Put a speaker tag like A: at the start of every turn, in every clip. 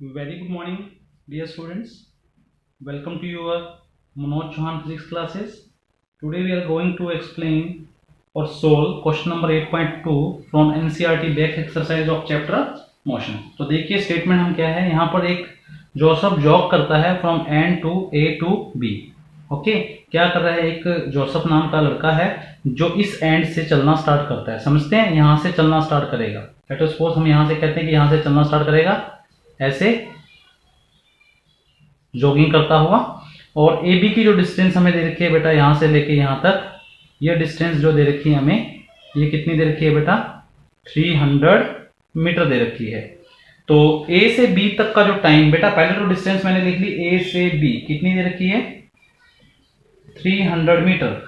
A: Very good morning, dear students. Welcome to your Manoj Chauhan physics classes. Today we are going to explain or solve question number 8.2 from NCERT back exercise of chapter motion. तो देखिए statement हम क्या है, यहाँ पर एक Joseph jog करता है from N to A to B. Okay, क्या कर रहा है, एक जोसेफ नाम का लड़का है जो इस एंड से चलना स्टार्ट करता है. समझते हैं, यहाँ से चलना स्टार्ट करेगा. लेट अस सपोज हम यहाँ से कहते हैं कि यहाँ से चलना स्टार्ट करेगा ऐसे जॉगिंग करता हुआ, और ए बी की जो डिस्टेंस हमें दे रखी है बेटा यहाँ से लेके यहाँ तक, ये डिस्टेंस जो दे रखी है हमें, ये कितनी दे रखी है बेटा, 300 मीटर दे रखी है. तो ए से बी तक का जो टाइम बेटा, पहले तो डिस्टेंस मैंने लिख ली ए से बी कितनी दे रखी है, 300 मीटर,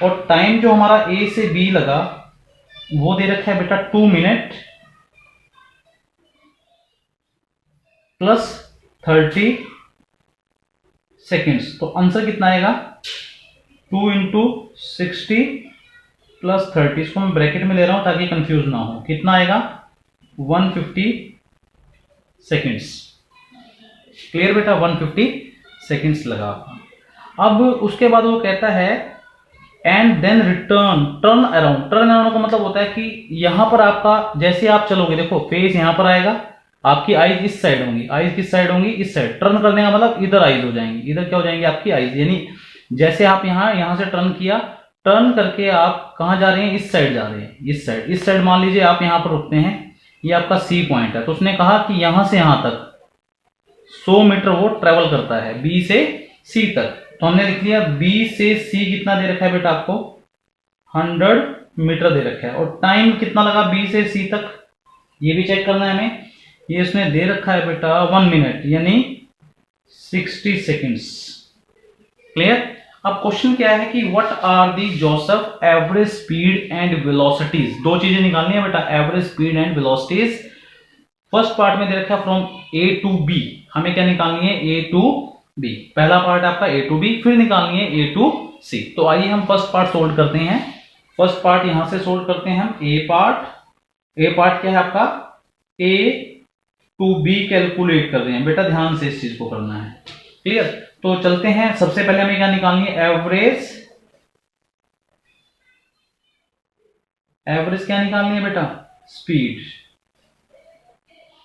A: और टाइम जो हमारा ए से बी लगा वो दे रखा है बेटा 2 मिनट प्लस 30 सेकेंड्स. तो आंसर कितना आएगा, 2 इंटू 60 प्लस 30. इसको मैं ब्रैकेट में ले रहा हूं ताकि कंफ्यूज ना हो. कितना आएगा, 150 सेकेंड्स. क्लियर बेटा, 150 सेकेंड्स लगा. अब उसके बाद वो कहता है and then return turn around. Turn around का मतलब होता है कि यहां पर आपका जैसे आप चलोगे, देखो फेस यहां पर आएगा, आपकी आईज इस साइड होंगी, आईज किस साइड होंगी, इस साइड. टर्न करने का मतलब इधर आईज हो जाएंगी, इधर क्या हो जाएंगी आपकी आईज. यानी जैसे आप यहां से टर्न किया, टर्न करके आप कहां जा रहे हैं, इस साइड जा रहे हैं, इस साइड. इस साइड मान लीजिए आप यहां पर रुकते हैं, ये आपका सी पॉइंट है. तो उसने कहा कि यहां से यहां तक 100 मीटर वो ट्रेवल करता है बी से सी तक. तो हमने लिख लिया बी से सी कितना दे रखा है बेटा आपको, 100 मीटर दे रखा है. और टाइम कितना लगा बी से सी तक, ये भी चेक करना है हमें. ये इसने दे रखा है बेटा 1 मिनट यानी 60 सेकेंड्स. क्लियर. अब क्वेश्चन क्या है कि what are the Joseph average speed and velocities. दो चीजें निकालनी है बेटा, average speed and velocities. First part में दे रखा है फ्रॉम ए टू बी. हमें क्या निकालनी है, ए टू बी. पहला पार्ट आपका ए टू बी, फिर निकालनी है ए टू सी. तो आइए हम फर्स्ट पार्ट सोल्व करते हैं. फर्स्ट पार्ट यहां से सोल्व करते हैं हम. ए पार्ट क्या है आपका, ए टू बी कैलकुलेट कर रहे हैं बेटा, ध्यान से इस चीज को करना है. क्लियर. तो चलते हैं. सबसे पहले हमें क्या निकालनी है, एवरेज क्या निकालनी है बेटा, स्पीड.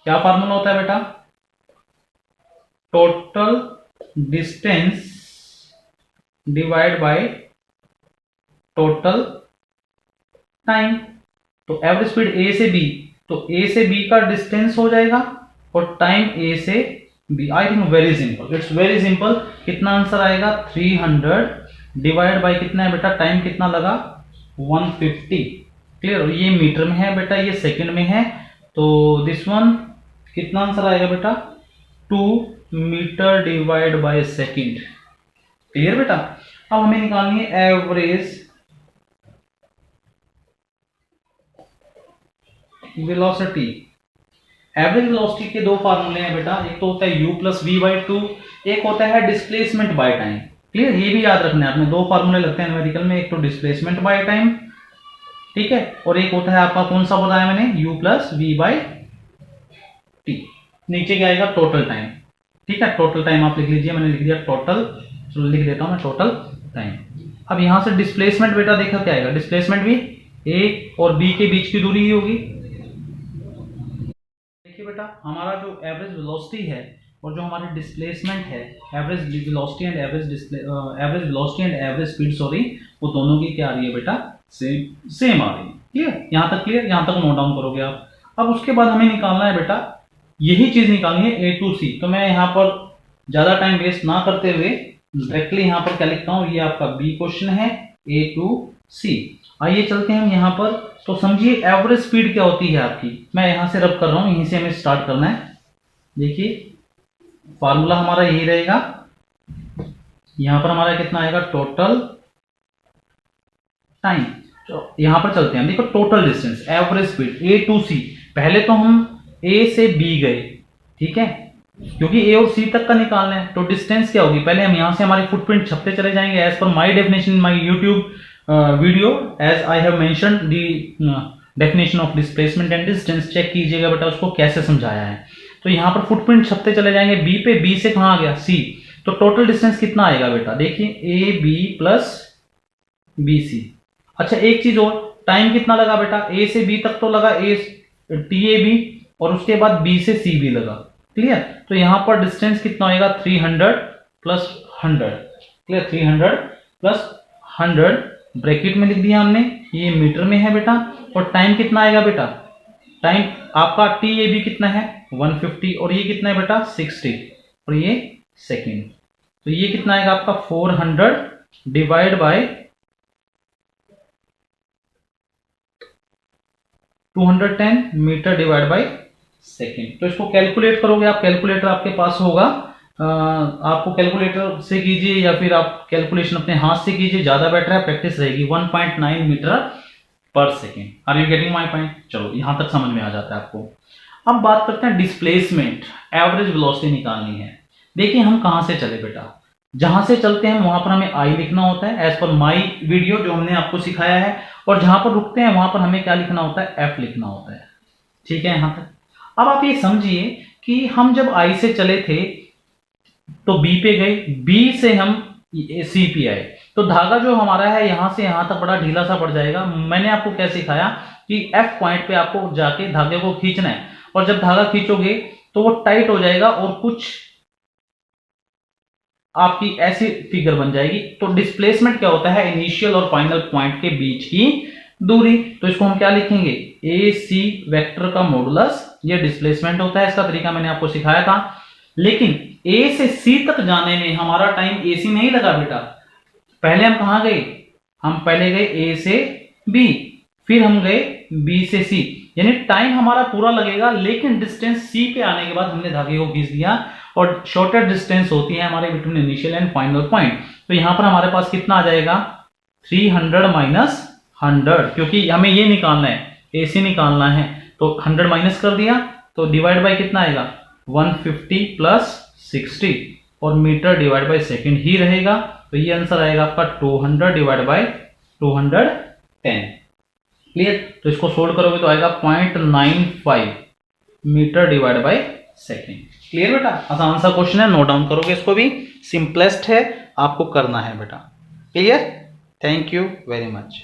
A: क्या फार्मूला होता है बेटा, total distance divide by total time. तो एवरेज स्पीड ए से बी, तो ए से बी का डिस्टेंस हो जाएगा और टाइम ए से B. I think very simple, it's very simple. कितना आंसर आएगा, 300 डिवाइड बाय कितना है बेटा, टाइम कितना लगा, 150. क्लियर. और ये मीटर में है बेटा, ये सेकंड में है. तो दिस वन कितना आंसर आएगा बेटा, 2 meter divide by second. Clear बेटा. अब हमें निकालनी है एवरेज वेलोसिटी. एवरेज वेलोसिटी के दो फार्मूले हैं बेटा, एक तो होता है u प्लस वी बाई 2, एक होता है डिस्प्लेसमेंट बाय टाइम. क्लियर. ये भी याद रखना है आपने, दो फार्मूले लगते हैं न्यूमेरिकल में, एक तो डिस्प्लेसमेंट बाय टाइम, ठीक है, और एक होता है आपका कौन सा बताया मैंने, u plus V by T. नीचे क्या आएगा, टोटल टाइम. ठीक है, टोटल टाइम आप लिख लीजिए, मैंने लिख दिया टोटल. चलो लिख देता हूं मैं, टोटल टाइम. अब यहां से डिस्प्लेसमेंट बेटा देखा क्या आएगा, डिस्प्लेसमेंट भी a और b के बीच की दूरी ही होगी. बेटा हमारा जो एवरेज वेलोसिटी है और जो हमारी डिस्प्लेसमेंट है, average velocity and average speed sorry, वो दोनों की क्या आ रही है बेटा, सेम आ रही है. क्लियर. यहां तक क्लियर, यहां तक नोट डाउन करोगे आप. अब उसके बाद हमें निकालना है बेटा, यही चीज निकालनी है ए टू सी. तो मैं यहां पर ज्यादा टाइम वेस्ट ना करते हुए डायरेक्टली यहां पर क्या लिखता हूं, ये आपका बी क्वेश्चन है, ए टू सी. आइए चलते हैं हम यहां पर. तो समझिए एवरेज स्पीड क्या होती है आपकी. मैं यहां से रब कर रहा हूं, यहीं से हमें स्टार्ट करना है. देखिए फार्मूला हमारा यही रहेगा. यहां पर हमारा कितना आएगा, टोटल टाइम. तो यहां पर चलते हैं, देखो total distance, average speed A to C. पहले तो हम ए से बी गए, ठीक है, क्योंकि ए और सी तक का निकालना है. तो डिस्टेंस क्या होगी, पहले हम यहां से हमारे फुटप्रिंट छपते चले जाएंगे as per my definition in my YouTube video, as I have mentioned the definition of displacement and distance. Check कीजिएगा बेटा उसको कैसे समझाया है. तो यहाँ पर फुटप्रिंट छपते चले जाएंगे बी पे, बी से कहाँ आ गया सी, तो टोटल डिस्टेंस कितना आएगा बेटा, देखिए A B plus B C. अच्छा एक चीज और, टाइम कितना लगा बेटा, ए से बी तक तो लगा ए टी ए बी, और उसके बाद बी से सी बी लगा, क्लियर। तो यहां पर डिस्टेंस कितना होगा 300 प्लस 100, क्लियर, 300 प्लस 100 ब्रैकेट में लिख दिया हमने, ये मीटर में है बेटा। और टाइम कितना आएगा बेटा, टाइम आपका टी ए बी कितना है 150, और ये कितना है बेटा 60, और ये सेकेंड, तो ये कितना आएगा आपका 400 divide by 210 meter divide by second. तो इसको कैलकुलेट करोगे आप, कैलकुलेटर आपके पास होगा, आपको कैलकुलेटर से कीजिए या फिर आप कैलकुलेशन अपने हाथ से कीजिए, ज्यादा बेटर है, प्रैक्टिस रहेगी। 1.9 मीटर पर second. Are you getting my point? चलो यहां तक समझ में आ जाता है आपको। अब बात करते हैं डिस्प्लेसमेंट, एवरेज वेलोसिटी निकालनी है। देखिए हम कहां से चले बेटा, जहां से चलते हैं वहां पर हमें आई लिखना होता है एज पर माई वीडियो जो हमने आपको सिखाया है, और जहां पर रुकते हैं वहां पर हमें क्या लिखना होता है, एफ लिखना होता है, ठीक है यहां तक। अब आप ये समझिए कि हम जब आई से चले थे तो बी पे गए, बी से हम सी पे आए, तो धागा जो हमारा है यहां से यहां तक बड़ा ढीला सा पड़ जाएगा। मैंने आपको क्या सिखाया कि एफ पॉइंट पे आपको जाके धागे को खींचना है, और जब धागा खींचोगे तो वो टाइट हो जाएगा और कुछ आपकी ऐसी फिगर बन जाएगी। तो डिस्प्लेसमेंट क्या होता है, इनिशियल और फाइनल पॉइंट के बीच की दूरी। तो इसको हम क्या लिखेंगे, ए सी वेक्टर का मॉडुलस, ये डिस्प्लेसमेंट होता है। इसका तरीका मैंने आपको सिखाया था। लेकिन ए से सी तक जाने में हमारा टाइम ए सी में ही लगा बेटा। पहले हम कहां गए, हम पहले गए ए से बी, फिर हम गए बी से सी, यानी टाइम हमारा पूरा लगेगा, लेकिन डिस्टेंस सी पे आने के बाद हमने धागे को खींच दिया, और शॉर्टर डिस्टेंस होती है हमारे between initial and final point. तो यहां पर हमारे पास कितना आ जाएगा 300 माइनस 100, क्योंकि हमें ये निकालना है, ए सी निकालना है, तो 100 माइनस कर दिया, तो डिवाइड बाय कितना आएगा 150 प्लस 60, और मीटर डिवाइड बाय सेकेंड ही रहेगा। तो ये आंसर आएगा आपका 200 डिवाइड बाय 210, क्लियर। तो इसको सोल्व करोगे तो आएगा 0.95 meter divide by second, clear बेटा। आसान सा क्वेश्चन है, नोट डाउन करोगे इसको भी, सिंपलेस्ट है, आपको करना है बेटा, clear. Thank you very much.